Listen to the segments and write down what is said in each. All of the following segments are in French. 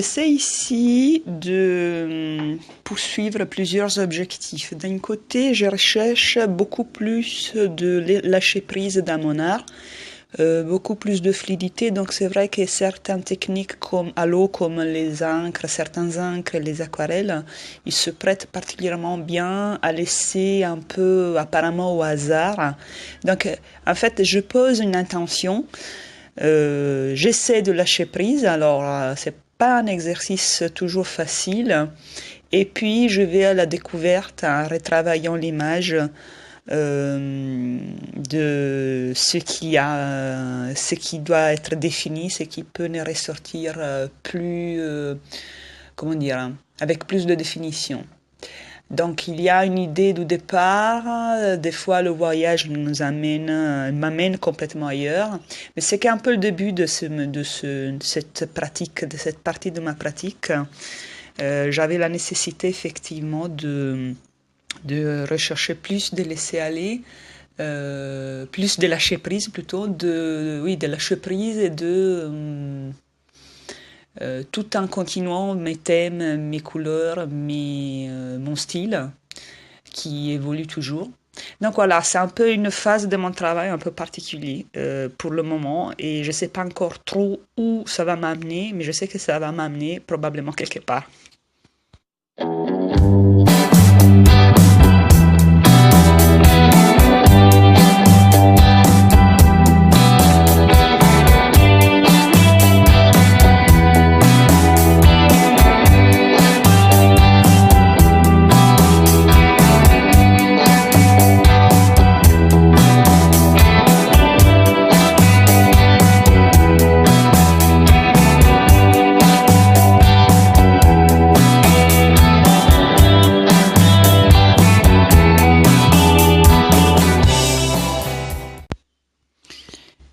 j'essaie ici de poursuivre plusieurs objectifs. D'un côté, je recherche beaucoup plus de lâcher prise dans mon art, beaucoup plus de fluidité. Donc c'est vrai que certaines techniques comme à l'eau, comme les encres, certains encres et les aquarelles, ils se prêtent particulièrement bien à laisser un peu apparemment au hasard. Donc en fait, je pose une intention. J'essaie de lâcher prise, alors c'est pas un exercice toujours facile. Et puis je vais à la découverte en retravaillant l'image de ce qui doit être défini, ce qui peut ne ressortir plus, comment dire, avec plus de définition. Donc il y a une idée du départ, des fois le voyage m'amène complètement ailleurs, mais c'est qu'un peu le début de cette pratique, de cette partie de ma pratique. J'avais la nécessité effectivement de rechercher plus de laisser aller, plus de lâcher prise plutôt, de lâcher prise et tout en continuant mes thèmes, mes couleurs, mon style qui évolue toujours. Donc voilà, c'est un peu une phase de mon travail un peu particulier pour le moment et je ne sais pas encore trop où ça va m'amener, mais je sais que ça va m'amener probablement quelque part.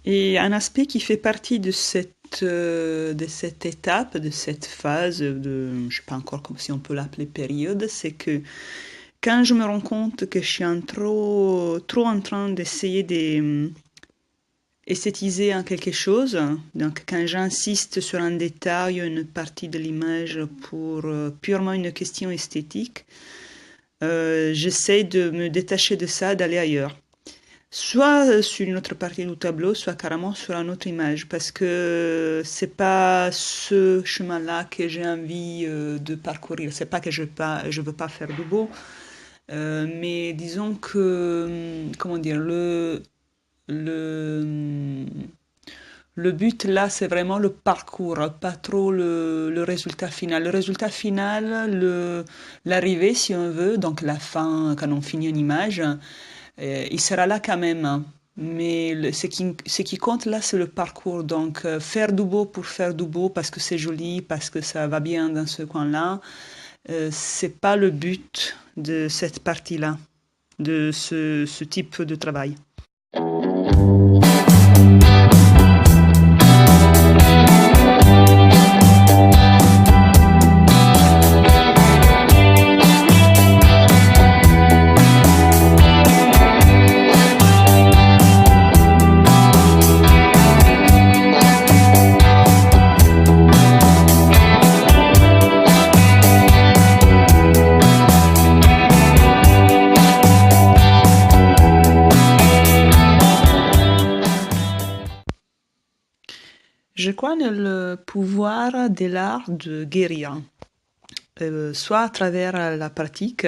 Et un aspect qui fait partie de cette étape, de cette phase, je ne sais pas encore si on peut l'appeler période, c'est que quand je me rends compte que je suis trop en train d'essayer d'esthétiser quelque chose, donc quand j'insiste sur un détail, une partie de l'image pour purement une question esthétique, j'essaie de me détacher de ça, d'aller ailleurs. Soit sur une autre partie du tableau, soit carrément sur une autre image, parce que c'est pas ce chemin-là que j'ai envie de parcourir. C'est pas que je veux pas faire de beau, mais disons que, comment dire, le, le but là, c'est vraiment le parcours, pas trop le résultat final. Le résultat final, l'arrivée, si on veut, donc la fin, quand on finit une image, il sera là quand même, hein. Mais ce qui compte là, c'est le parcours. Donc, faire du beau pour faire du beau parce que c'est joli, parce que ça va bien dans ce coin-là, c'est pas le but de cette partie-là, de ce type de travail. Je crois en le pouvoir de l'art de guérir, soit à travers la pratique,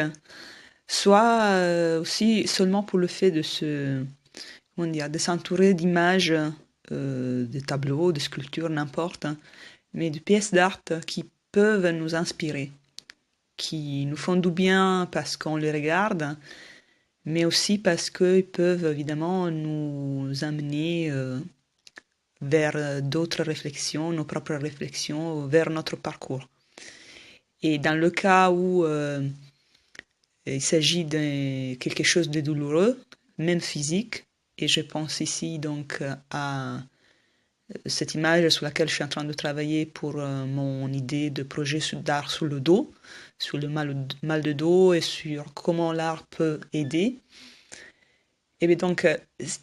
soit aussi seulement pour le fait comment dire, de s'entourer d'images, de tableaux, de sculptures, n'importe, mais de pièces d'art qui peuvent nous inspirer, qui nous font du bien parce qu'on les regarde, mais aussi parce qu'ils peuvent évidemment nous amener vers d'autres réflexions, nos propres réflexions, vers notre parcours. Et dans le cas où il s'agit de quelque chose de douloureux, même physique, et je pense ici donc à cette image sur laquelle je suis en train de travailler pour mon idée de projet d'art sous le dos, sur le mal de dos et sur comment l'art peut aider. Et bien donc,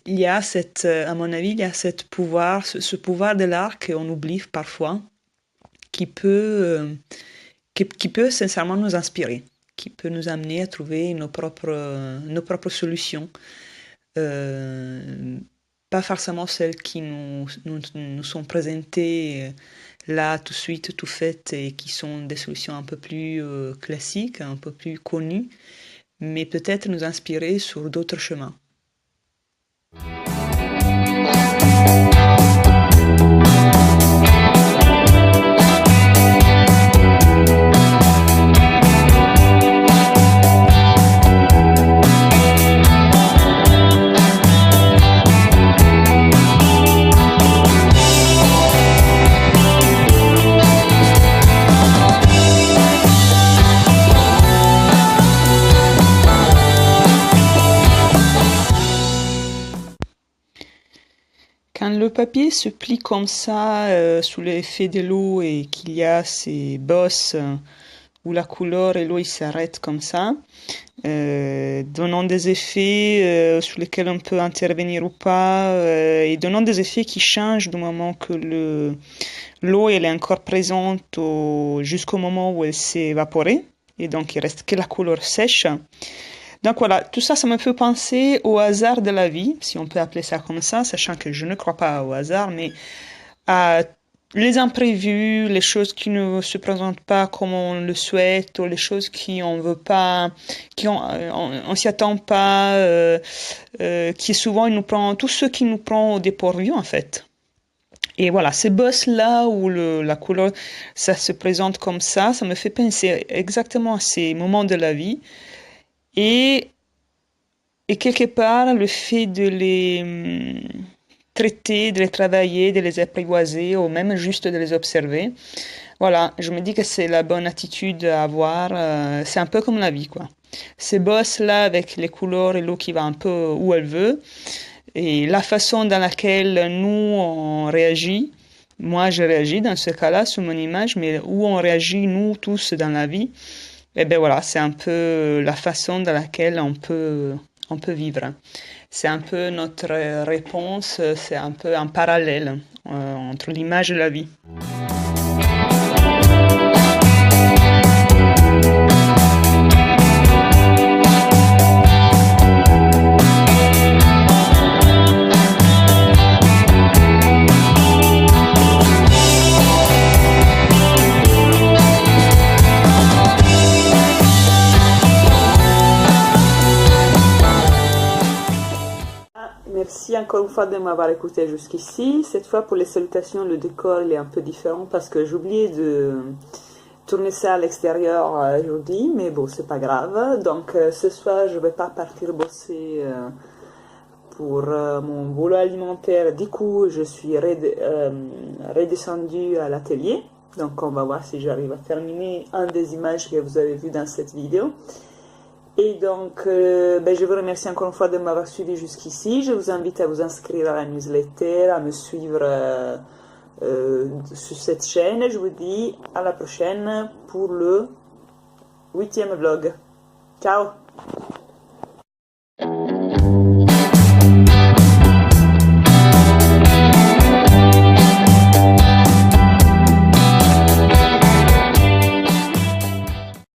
il y a à mon avis, il y a ce pouvoir de l'art qu'on oublie parfois, qui peut, qui peut sincèrement nous inspirer, qui peut nous amener à trouver nos propres solutions. Pas forcément celles qui nous sont présentées là tout de suite, tout faites, et qui sont des solutions un peu plus classiques, un peu plus connues, mais peut-être nous inspirer sur d'autres chemins. Quand le papier se plie comme ça sous l'effet de l'eau et qu'il y a ces bosses où la couleur et l'eau s'arrêtent comme ça, donnant des effets sur lesquels on peut intervenir ou pas, et donnant des effets qui changent du moment que l'eau elle est encore présente jusqu'au moment où elle s'est évaporée, et donc il reste que la couleur sèche. Donc voilà, tout ça, ça me fait penser au hasard de la vie, si on peut appeler ça comme ça, sachant que je ne crois pas au hasard, mais à les imprévus, les choses qui ne se présentent pas comme on le souhaite, ou les choses qui on veut pas, on s'y attend pas, qui souvent nous prend, tout ce qui nous prend au dépourvu en fait. Et voilà, ces bosses-là où la couleur, ça se présente comme ça me fait penser exactement à ces moments de la vie. Et, et quelque part, le fait de les traiter, de les travailler, de les apprivoiser, ou même juste de les observer, voilà, je me dis que c'est la bonne attitude à avoir. C'est un peu comme la vie, quoi. Ces bosses-là, avec les couleurs et l'eau qui va un peu où elle veut, et la façon dans laquelle nous, on réagit, moi, je réagis dans ce cas-là sur mon image, mais où on réagit, nous tous, dans la vie, et ben voilà, c'est un peu la façon dans laquelle on peut vivre. C'est un peu notre réponse, c'est un peu un parallèle entre l'image et la vie. Merci encore une fois de m'avoir écouté jusqu'ici. Cette fois, pour les salutations, le décor il est un peu différent parce que j'ai oublié de tourner ça à l'extérieur aujourd'hui, mais bon, c'est pas grave. Donc, ce soir, je vais pas partir bosser pour mon boulot alimentaire. Du coup, je suis redescendue à l'atelier. Donc, on va voir si j'arrive à terminer une des images que vous avez vues dans cette vidéo. Et donc, je vous remercie encore une fois de m'avoir suivi jusqu'ici. Je vous invite à vous inscrire à la newsletter, à me suivre sur cette chaîne. Je vous dis à la prochaine pour le 8e vlog. Ciao!